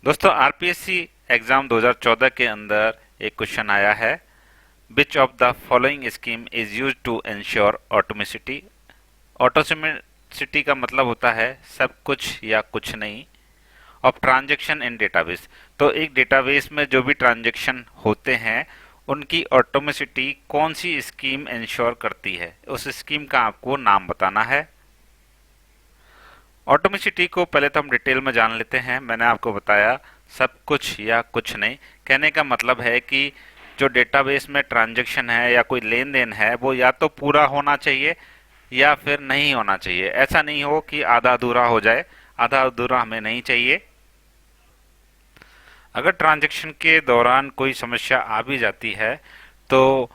दोस्तों RPSC exam 2014 के अंदर एक क्वेश्चन आया है। Which of the following scheme is use to ensure atomicity. Atomicity का मतलब होता है सब कुछ या कुछ नहीं ऑफ ट्रांजेक्शन इन डेटाबेस। तो एक डेटाबेस में जो भी ट्रांजेक्शन होते हैं उनकी ऑटोमेसिटी कौन सी स्कीम इंश्योर करती है, उस स्कीम का आपको नाम बताना है। ऑटोमेसिटी को पहले तो हम डिटेल में जान लेते हैं। मैंने आपको बताया सब कुछ या कुछ नहीं, कहने का मतलब है कि जो डेटाबेस में ट्रांजैक्शन है या कोई लेन देन है वो या तो पूरा होना चाहिए या फिर नहीं होना चाहिए। ऐसा नहीं हो कि आधा अधूरा हो जाए, आधा अधूरा हमें नहीं चाहिए। अगर ट्रांजैक्शन के दौरान कोई समस्या आ भी जाती है तो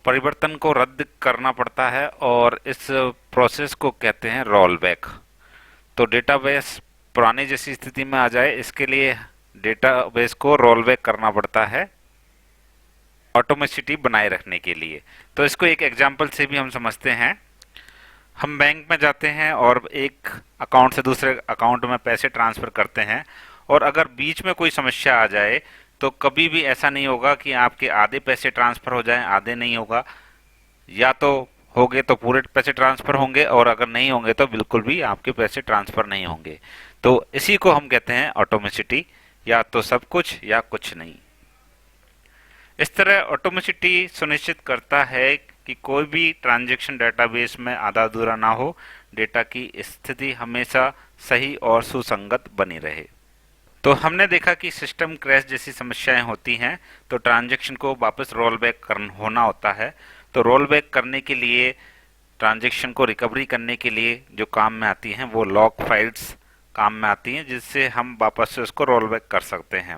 परिवर्तन को रद्द करना पड़ता है और इस प्रोसेस को कहते हैं रोल बैक। तो डेटाबेस पुरानी जैसी स्थिति में आ जाए इसके लिए डेटाबेस को रोल बैक करना पड़ता है ऑटोमेसिटी बनाए रखने के लिए। तो इसको एक एग्जांपल से भी हम समझते हैं। हम बैंक में जाते हैं और एक अकाउंट से दूसरे अकाउंट में पैसे ट्रांसफर करते हैं और अगर बीच में कोई समस्या आ जाए तो कभी भी ऐसा नहीं होगा कि आपके आधे पैसे ट्रांसफर हो जाएं, आधे नहीं होगा। या तो होंगे तो पूरे पैसे ट्रांसफर होंगे और अगर नहीं होंगे तो बिल्कुल भी आपके पैसे ट्रांसफर नहीं होंगे। तो इसी को हम कहते हैं ऑटोमेसिटी, या तो सब कुछ या कुछ नहीं। इस तरह ऑटोमेसिटी सुनिश्चित करता है कि कोई भी ट्रांजैक्शन डेटाबेस में आधा अधूरा ना हो, डेटा की स्थिति हमेशा सही और सुसंगत बनी रहे। तो हमने देखा कि सिस्टम क्रैश जैसी समस्याएं होती हैं तो ट्रांजैक्शन को वापस रोल बैक होना होता है। तो रोल बैक करने के लिए, ट्रांजैक्शन को रिकवरी करने के लिए जो काम में आती हैं वो लॉग फाइल्स काम में आती हैं, जिससे हम वापस से उसको रोल बैक कर सकते हैं।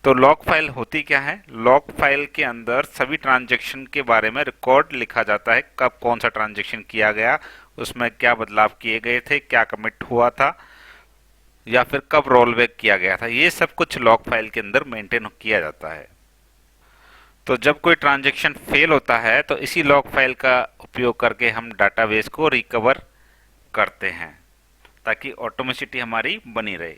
तो लॉग फाइल होती क्या है? लॉग फाइल के अंदर सभी ट्रांजैक्शन के बारे में रिकॉर्ड लिखा जाता है, कब कौन सा ट्रांजैक्शन किया गया, उसमें क्या बदलाव किए गए थे, क्या कमिट हुआ था या फिर कब रोल बैक किया गया था। ये सब कुछ लॉग फाइल के अंदर मेंटेन किया जाता है। तो जब कोई ट्रांजैक्शन फेल होता है तो इसी लॉग फाइल का उपयोग करके हम डाटाबेस को रिकवर करते हैं ताकि ऑटोमेसिटी हमारी बनी रहे।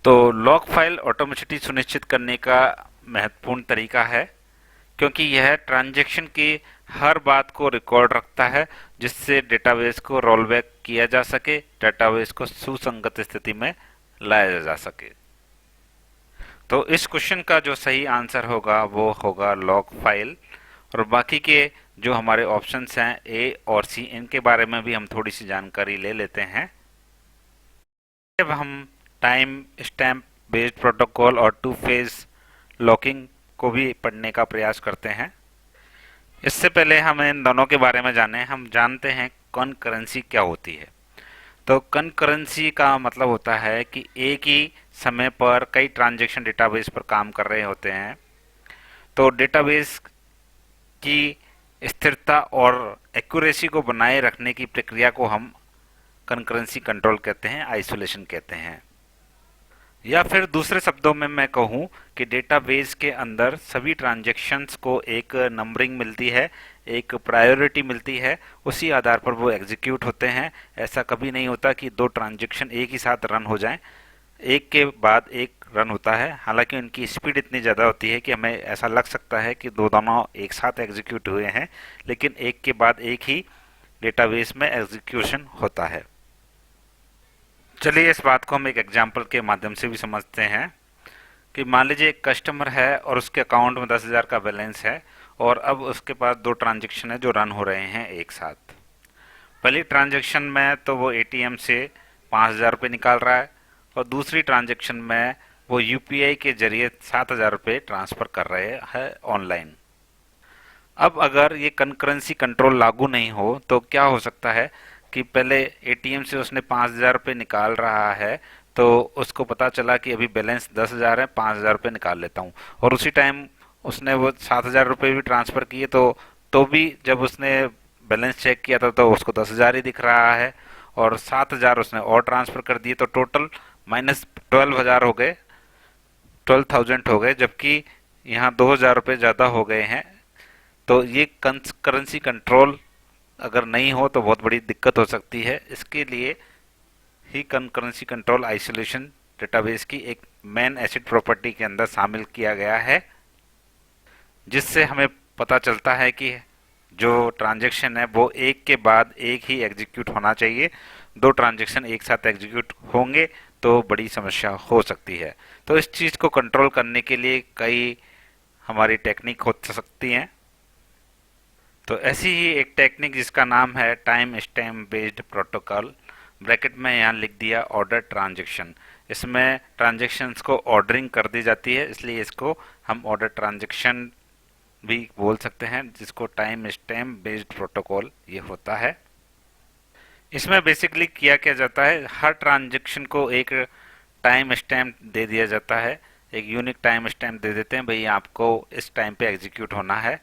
तो लॉग फाइल ऑटोमेसिटी सुनिश्चित करने का महत्वपूर्ण तरीका है क्योंकि यह ट्रांजैक्शन की हर बात को रिकॉर्ड रखता है जिससे डेटाबेस को रोल बैक किया जा सके, डेटाबेस को सुसंगत स्थिति में लाया जा सके। तो इस क्वेश्चन का जो सही आंसर होगा वो होगा लॉग फाइल। और बाकी के जो हमारे ऑप्शंस हैं ए और सी, इनके बारे में भी हम थोड़ी सी जानकारी ले लेते हैं। जब हम टाइम स्टैम्प बेस्ड प्रोटोकॉल और टू फेज लॉकिंग को भी पढ़ने का प्रयास करते हैं। इससे पहले हम इन दोनों के बारे में जानें। हम जानते हैं कॉनकरेंसी क्या होती है। तो कॉनकरेंसी का मतलब होता है कि एक ही समय पर कई ट्रांजैक्शन डेटाबेस पर काम कर रहे होते हैं। तो डेटाबेस की स्थिरता और एक्यूरेसी को बनाए रखने की प्रक्रिया को हम कॉनकरेंसी कंट्रोल कहते हैं, आइसोलेशन कहते हैं। या फिर दूसरे शब्दों में मैं कहूं कि डेटाबेस के अंदर सभी ट्रांजैक्शंस को एक नंबरिंग मिलती है, एक प्रायोरिटी मिलती है, उसी आधार पर वो एग्जीक्यूट होते हैं। ऐसा कभी नहीं होता कि दो ट्रांजैक्शन एक ही साथ रन हो जाएं, एक के बाद एक रन होता है। हालांकि उनकी स्पीड इतनी ज़्यादा होती है कि हमें ऐसा लग सकता है कि दो दोनों एक साथ एग्जीक्यूट हुए हैं, लेकिन एक के बाद एक ही डेटाबेस में एग्जीक्यूशन होता है। चलिए इस बात को हम एक एग्जाम्पल के माध्यम से भी समझते हैं कि मान लीजिए एक कस्टमर है और उसके अकाउंट में 10,000 का बैलेंस है और अब उसके पास दो ट्रांजैक्शन है जो रन हो रहे हैं एक साथ। पहली ट्रांजैक्शन में तो वो एटीएम से 5,000 रुपये निकाल रहा है और दूसरी ट्रांजैक्शन में वो यूपीआई के जरिए 7,000 रुपये ट्रांसफर कर रहे हैं ऑनलाइन। अब अगर ये कंकरेंसी कंट्रोल लागू नहीं हो तो क्या हो सकता है कि पहले एटीएम से उसने 5,000 रुपये निकाल रहा है तो उसको पता चला कि अभी बैलेंस 10,000 है, 5,000 रुपये निकाल लेता हूँ, और उसी टाइम उसने वो 7,000 रुपये भी ट्रांसफर किए तो भी जब उसने बैलेंस चेक किया था तो उसको 10,000 ही दिख रहा है और 7,000 उसने और ट्रांसफर कर दिए तो टोटल माइनस 12,000 हो गए, 12,000 हो गए, जबकि यहाँ 2,000 रुपये ज़्यादा हो गए हैं। तो ये करेंसी कंट्रोल अगर नहीं हो तो बहुत बड़ी दिक्कत हो सकती है। इसके लिए ही करेंसी कंट्रोल आइसोलेशन डेटाबेस की एक मेन एसिड प्रॉपर्टी के अंदर शामिल किया गया है, जिससे हमें पता चलता है कि जो ट्रांजैक्शन है वो एक के बाद एक ही एग्जीक्यूट होना चाहिए। दो ट्रांजैक्शन एक साथ एग्जीक्यूट होंगे तो बड़ी समस्या हो सकती है। तो इस चीज को कंट्रोल करने के लिए कई हमारी टेक्निक हो सकती हैं। तो ऐसी ही एक टेक्निक जिसका नाम है time stamp based protocol, bracket में यहाँ लिख दिया ऑर्डर ट्रांजैक्शन। इसमें ट्रांजैक्शंस को ऑर्डरिंग कर दी जाती है, इसलिए इसको हम ऑर्डर ट्रांजैक्शन भी बोल सकते हैं, जिसको टाइम स्टैम्प बेस्ड प्रोटोकॉल ये होता है। इसमें बेसिकली किया क्या जाता है, हर ट्रांजैक्शन को एक टाइम स्टैम्प दे दिया जाता है, एक यूनिक टाइम स्टैम्प दे देते हैं, भाई आपको इस टाइम पे एग्जीक्यूट होना है।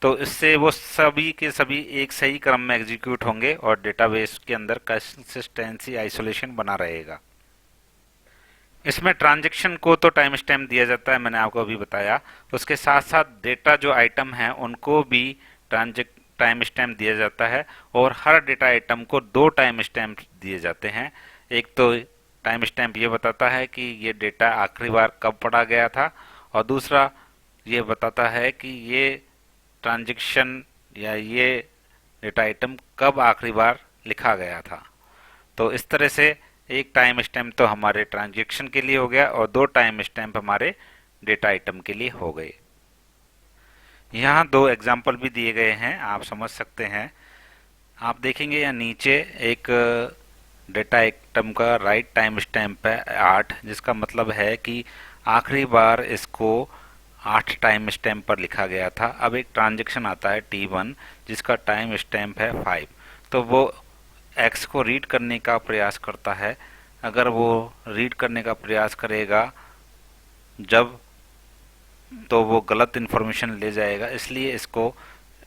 तो इससे वो सभी के सभी एक सही क्रम में एग्जीक्यूट होंगे और डेटाबेस के अंदर कंसिस्टेंसी आइसोलेशन बना रहेगा। इसमें ट्रांजैक्शन को तो टाइम स्टैम्प दिया जाता है, मैंने आपको अभी बताया। उसके साथ साथ डेटा जो आइटम है उनको भी टाइम स्टैम्प दिया जाता है, और हर डेटा आइटम को दो टाइम स्टैम्प दिए जाते हैं। एक तो टाइम स्टैम्प ये बताता है कि ये डेटा आखिरी बार कब पढ़ा गया था, और दूसरा ये बताता है कि ये ट्रांजैक्शन या ये डेटा आइटम कब आखिरी बार लिखा गया था। तो इस तरह से एक टाइम स्टैम्प तो हमारे ट्रांजैक्शन के लिए हो गया और दो टाइम स्टैम्प हमारे डेटा आइटम के लिए हो गए। यहाँ दो एग्जाम्पल भी दिए गए हैं, आप समझ सकते हैं। आप देखेंगे यहाँ नीचे एक डेटा आइटम का राइट टाइम स्टैम्प है 8, जिसका मतलब है कि आखिरी बार इसको 8 टाइम स्टैम्प पर लिखा गया था। अब एक ट्रांजैक्शन आता है T1 जिसका टाइम स्टैम्प है 5, तो वो एक्स को रीड करने का प्रयास करता है। अगर वो रीड करने का प्रयास करेगा जब, तो वो गलत इन्फॉर्मेशन ले जाएगा, इसलिए इसको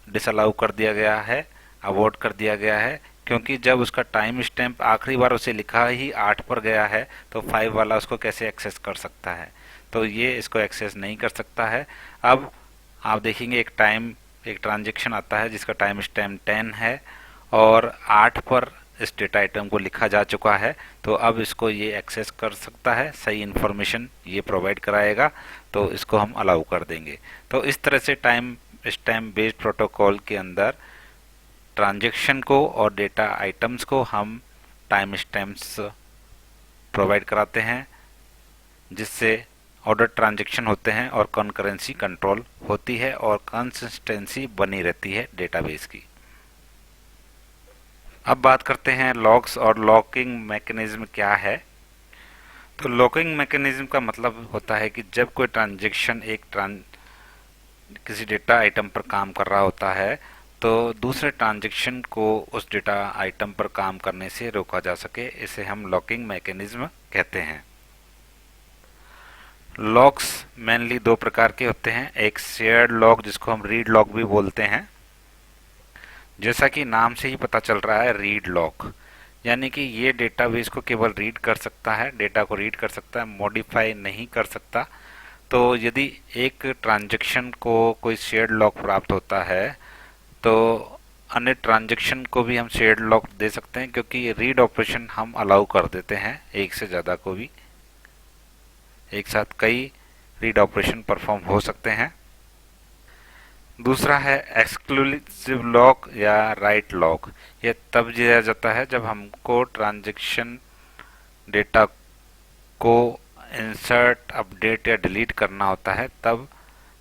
डिसअलाउ कर दिया गया है, अवॉइड कर दिया गया है। क्योंकि जब उसका टाइम स्टैम्प आखिरी बार उसे लिखा ही 8 पर गया है, तो 5 वाला उसको कैसे एक्सेस कर सकता है, तो ये इसको एक्सेस नहीं कर सकता है। अब आप देखेंगे एक ट्रांजैक्शन आता है जिसका टाइम स्टैम्प 10 है और 8 पर इस डेटा आइटम को लिखा जा चुका है, तो अब इसको ये एक्सेस कर सकता है, सही इन्फॉर्मेशन ये प्रोवाइड कराएगा, तो इसको हम अलाउ कर देंगे। तो इस तरह से टाइम स्टैम्प बेस्ड प्रोटोकॉल के अंदर ट्रांजैक्शन को और डेटा आइटम्स को हम टाइम स्टैम्प्स प्रोवाइड कराते हैं, जिससे ऑर्डर ट्रांजैक्शन होते हैं और कॉन्करेंसी कंट्रोल होती है और कंसिस्टेंसी बनी रहती है डेटाबेस की। अब बात करते हैं लॉक्स और लॉकिंग मैकेनिज्म क्या है। तो लॉकिंग मैकेनिज्म का मतलब होता है कि जब कोई ट्रांजैक्शन किसी डेटा आइटम पर काम कर रहा होता है, तो दूसरे ट्रांजैक्शन को उस डेटा आइटम पर काम करने से रोका जा सके, इसे हम लॉकिंग मैकेनिज्म कहते हैं। लॉक्स मेनली दो प्रकार के होते हैं, एक शेयर्ड लॉक जिसको हम रीड लॉक भी बोलते हैं। जैसा कि नाम से ही पता चल रहा है, रीड लॉक यानी कि ये डेटाबेस को केवल रीड कर सकता है, डेटा को रीड कर सकता है, मॉडिफाई नहीं कर सकता। तो यदि एक ट्रांजैक्शन को कोई शेयर्ड लॉक प्राप्त होता है, तो अन्य ट्रांजैक्शन को भी हम शेयर्ड लॉक दे सकते हैं, क्योंकि रीड ऑपरेशन हम अलाउ कर देते हैं एक से ज़्यादा को भी, एक साथ कई रीड ऑपरेशन परफॉर्म हो सकते हैं। दूसरा है एक्सक्लूसिव लॉक या राइट लॉक। यह तब दिया जाता है जब हमको ट्रांजैक्शन डेटा को इंसर्ट, अपडेट या डिलीट करना होता है, तब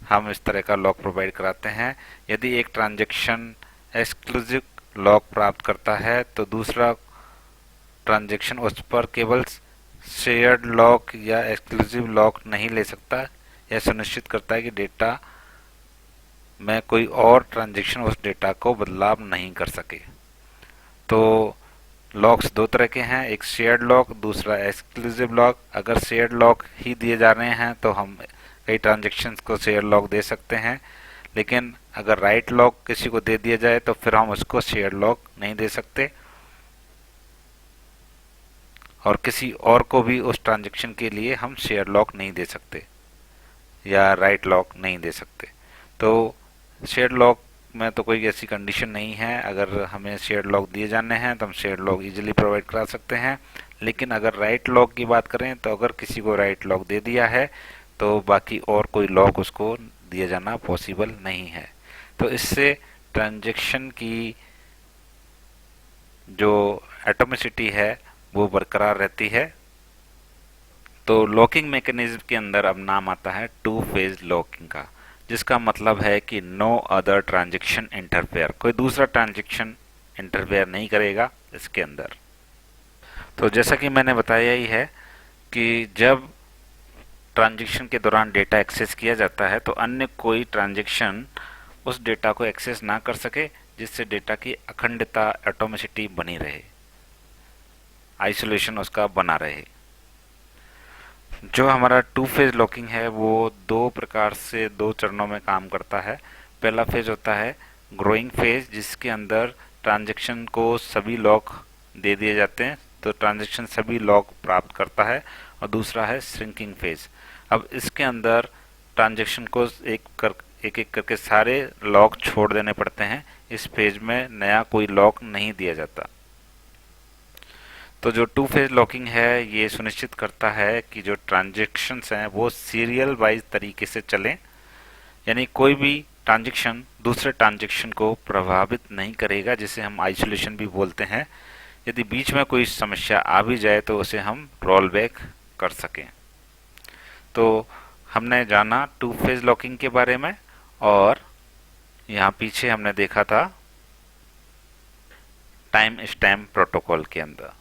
हम इस तरह का लॉक प्रोवाइड कराते हैं। यदि एक ट्रांजैक्शन एक्सक्लूसिव लॉक प्राप्त करता है, तो दूसरा ट्रांजैक्शन उस पर केवल शेयर्ड लॉक या एक्सक्लूसिव लॉक नहीं ले सकता। यह सुनिश्चित करता है कि डेटा में कोई और ट्रांजैक्शन उस डेटा को बदलाव नहीं कर सके। तो लॉक्स दो तरह के हैं, एक शेयर्ड लॉक, दूसरा एक्सक्लूसिव लॉक। अगर शेयर्ड लॉक ही दिए जा रहे हैं तो हम कई ट्रांजैक्शंस को शेयर्ड लॉक दे सकते हैं, लेकिन अगर राइट लॉक किसी को दे दिया जाए तो फिर हम उसको शेयर्ड लॉक नहीं दे सकते, और किसी और को भी उस ट्रांजैक्शन के लिए हम शेयर लॉक नहीं दे सकते या राइट लॉक नहीं दे सकते। तो शेयर लॉक में तो कोई ऐसी कंडीशन नहीं है। अगर हमें शेयर्ड लॉक दिए जाने हैं तो हम शेयर्ड लॉक इजीली प्रोवाइड करा सकते हैं। लेकिन अगर राइट लॉक की बात करें तो अगर किसी को राइट लॉक दे दिया है तो बाकी और कोई लॉक उसको दिया जाना पॉसिबल नहीं है। तो इससे ट्रांजैक्शन की जो एटोमिसिटी है वो बरकरार रहती है। तो लॉकिंग मैकेनिज्म के अंदर अब नाम आता है टू फेज लॉकिंग का, जिसका मतलब है कि नो अदर ट्रांजैक्शन इंटरफेयर, कोई दूसरा ट्रांजैक्शन इंटरफेयर नहीं करेगा इसके अंदर। तो जैसा कि मैंने बताया ही है कि जब ट्रांजैक्शन के दौरान डेटा एक्सेस किया जाता है तो अन्य कोई ट्रांजैक्शन उस डेटा को एक्सेस ना कर सके, जिससे डेटा की अखंडता एटोमिसिटी बनी रहे, आइसोलेशन उसका बना रहे। जो हमारा टू फेज लॉकिंग है वो दो प्रकार से, दो चरणों में काम करता है। पहला फेज होता है ग्रोइंग फेज, जिसके अंदर ट्रांजैक्शन को सभी लॉक दे दिए जाते हैं, तो ट्रांजैक्शन सभी लॉक प्राप्त करता है। और दूसरा है श्रिंकिंग फेज। अब इसके अंदर ट्रांजैक्शन को एक एक करके सारे लॉक छोड़ देने पड़ते हैं। इस फेज में नया कोई लॉक नहीं दिया जाता। तो जो टू फेज लॉकिंग है ये सुनिश्चित करता है कि जो ट्रांजैक्शंस हैं वो सीरियल वाइज तरीके से चलें, यानी कोई भी ट्रांजैक्शन दूसरे ट्रांजैक्शन को प्रभावित नहीं करेगा, जिसे हम आइसोलेशन भी बोलते हैं। यदि बीच में कोई समस्या आ भी जाए तो उसे हम रोल बैक कर सकें। तो हमने जाना टू फेज लॉकिंग के बारे में, और यहाँ पीछे हमने देखा था टाइम स्टैम्प प्रोटोकॉल के अंदर।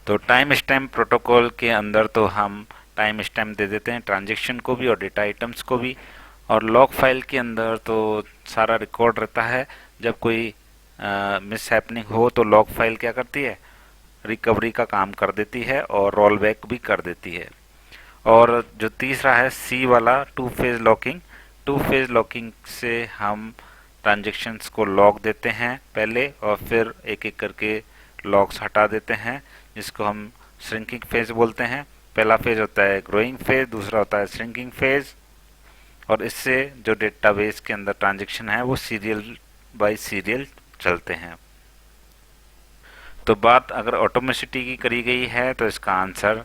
तो टाइम स्टैम्प प्रोटोकॉल के अंदर तो हम टाइम स्टैम्प दे देते हैं ट्रांजैक्शन को भी और डेटा आइटम्स को भी। और लॉग फाइल के अंदर तो सारा रिकॉर्ड रहता है। जब कोई मिस हैपनिंग हो तो लॉग फाइल क्या करती है, रिकवरी का काम कर देती है और रोल बैक भी कर देती है। और जो तीसरा है सी वाला two phase locking, two phase locking से हम ट्रांजैक्शंस को लॉक देते हैं पहले और फिर एक एक करके लॉक्स हटा देते हैं, जिसको हम श्रिंकिंग फेज बोलते हैं। पहला फेज होता है ग्रोइंग फेज, दूसरा होता है श्रिंकिंग फेज। और इससे जो डेटाबेस के अंदर ट्रांजैक्शन है वो सीरियल बाय सीरियल चलते हैं। तो बात अगर ऑटोमेसिटी की करी गई है तो इसका आंसर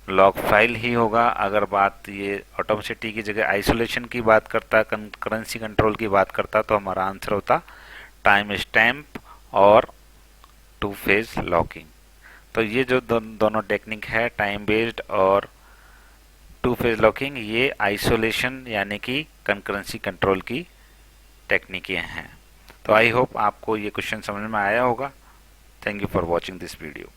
लॉग फाइल ही होगा। अगर बात ये ऑटोमेसिटी की जगह आइसोलेशन की बात करता, करेंसी कंट्रोल की बात करता, तो हमारा आंसर होता टाइम स्टैम्प और टू फेज लॉकिंग। तो ये जो दोनों टेक्निक है टाइम बेस्ड और टू फेज लॉकिंग, ये आइसोलेशन यानी कि कंकरेंसी कंट्रोल की टेक्निकें हैं। तो आई होप आपको ये क्वेश्चन समझ में आया होगा। Thank you for watching this video.